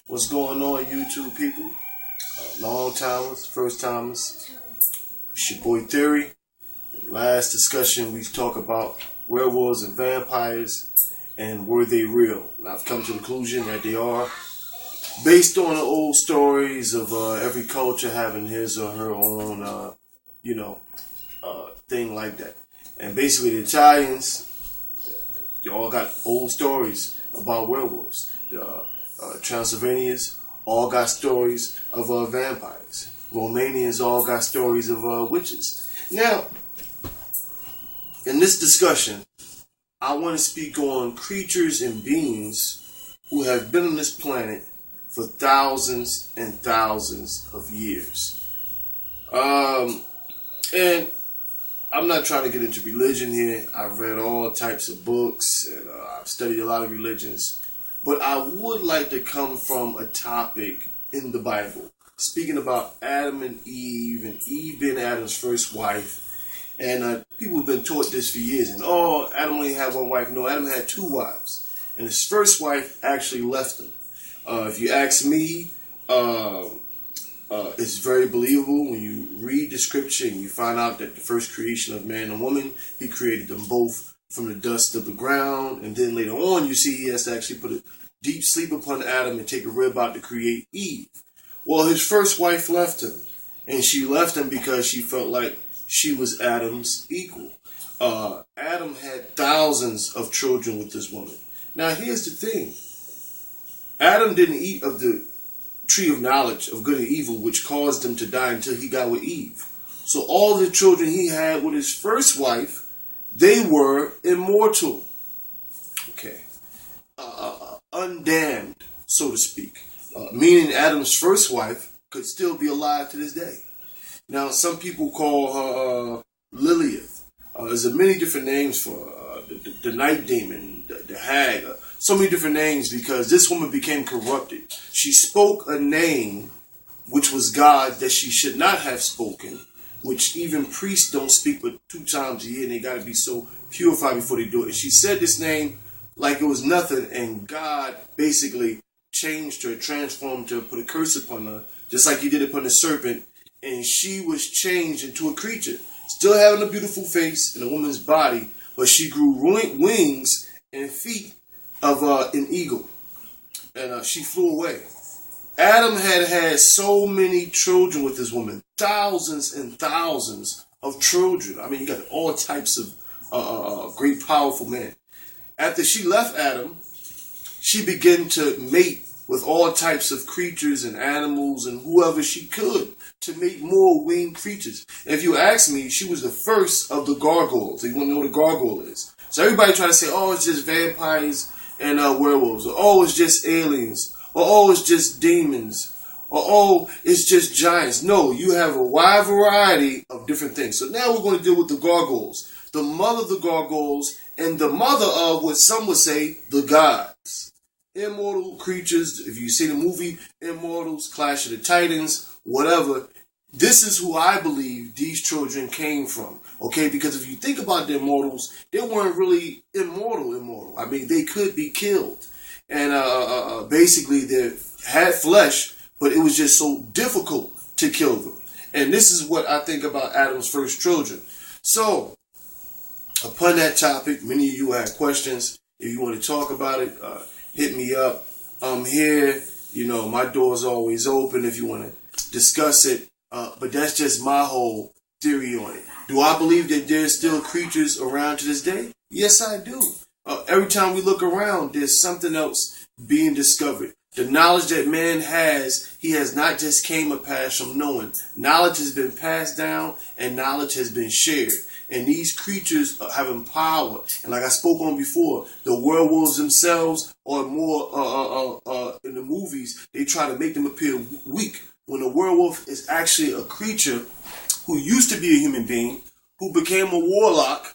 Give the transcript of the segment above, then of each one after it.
What's going on, YouTube people? Long timers, first timers. It's your boy Theory. Last discussion, we talked about werewolves and vampires and were they real? And I've come to the conclusion that they are, based on the old stories of every culture having his or her own, thing like that. And basically, the Italians, they all got old stories about werewolves. The Transylvanians all got stories of vampires. Romanians all got stories of witches. Now, in this discussion, I want to speak on creatures and beings who have been on this planet for thousands and thousands of years. And I'm not trying to get into religion here. I've read all types of books and I've studied a lot of religions. But I would like to come from a topic in the Bible, speaking about Adam and Eve being Adam's first wife. And people have been taught this for years. And Adam only had one wife. No, Adam had two wives. And his first wife actually left him. If you ask me, it's very believable when you read the scripture and you find out that the first creation of man and woman, he created them both from the dust of the ground. And then later on, you see he has to actually put a deep sleep upon Adam and take a rib out to create Eve. Well, his first wife left him. And she left him because she felt like she was Adam's equal. Adam had thousands of children with this woman. Now, here's the thing. Adam didn't eat of the tree of knowledge of good and evil, which caused him to die until he got with Eve. So all the children he had with his first wife, they were immortal. Okay. Undamned, so to speak. Meaning Adam's first wife could still be alive to this day. Now, some people call her lilliath. There's many different names for the night demon, the hag. So many different names because this woman became corrupted. She spoke a name which was God that she should not have spoken, which even priests don't speak but 2 times a year, and they got to be so purified before they do it. And she said this name like it was nothing, and God basically changed her, transformed her, put a curse upon her, just like he did upon the serpent, and she was changed into a creature, still having a beautiful face and a woman's body, but she grew wings and feet of an eagle, and she flew away. Adam had so many children with this woman, thousands and thousands of children. I mean, you got all types of great, powerful men. After she left Adam, she began to mate with all types of creatures and animals and whoever she could to make more winged creatures. And if you ask me, she was the first of the gargoyles. You want to know what a gargoyle is? So everybody try to say, oh, it's just vampires and werewolves, or oh, it's just aliens, or oh, it's just demons, or oh, it's just giants. No, you have a wide variety of different things. So now we're going to deal with the gargoyles, the mother of the gargoyles, and the mother of what some would say the gods. Immortal creatures. If you see the movie Immortals, Clash of the Titans, whatever, this is who I believe these children came from. Okay, because if you think about the immortals, they weren't really immortal. I mean, they could be killed. And basically, they had flesh, but it was just so difficult to kill them. And this is what I think about Adam's first children. So, upon that topic, many of you have questions. If you want to talk about it, hit me up. I'm here. You know, my door's always open if you want to discuss it. But that's just my whole theory on it. Do I believe that there's still creatures around to this day? Yes, I do. Every time we look around, there's something else being discovered. The knowledge that man has, he has not just came or passed from knowing. Knowledge has been passed down and knowledge has been shared. And these creatures are having power. And like I spoke on before, the werewolves themselves are more, in the movies, they try to make them appear weak. When a werewolf is actually a creature who used to be a human being, who became a warlock,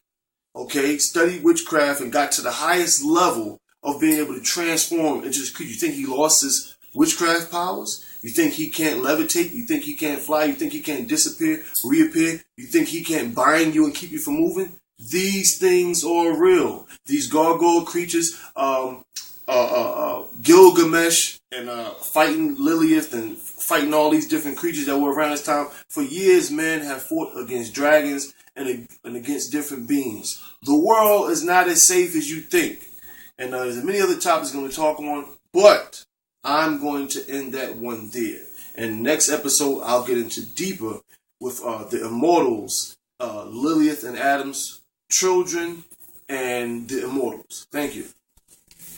okay, studied witchcraft and got to the highest level of being able to transform into this creature. You think he lost his witchcraft powers? You think he can't levitate? You think he can't fly? You think he can't disappear, reappear? You think he can't bind you and keep you from moving? These things are real. These gargoyle creatures, Gilgamesh and fighting lilliath and fighting all these different creatures that were around this time. For years, men have fought against dragons and against different beings. The world is not as safe as you think. And there's many other topics I'm going to talk on, but I'm going to end that one there. And next episode, I'll get into deeper with the Immortals, Lilliath and Adam's children, and the Immortals. Thank you.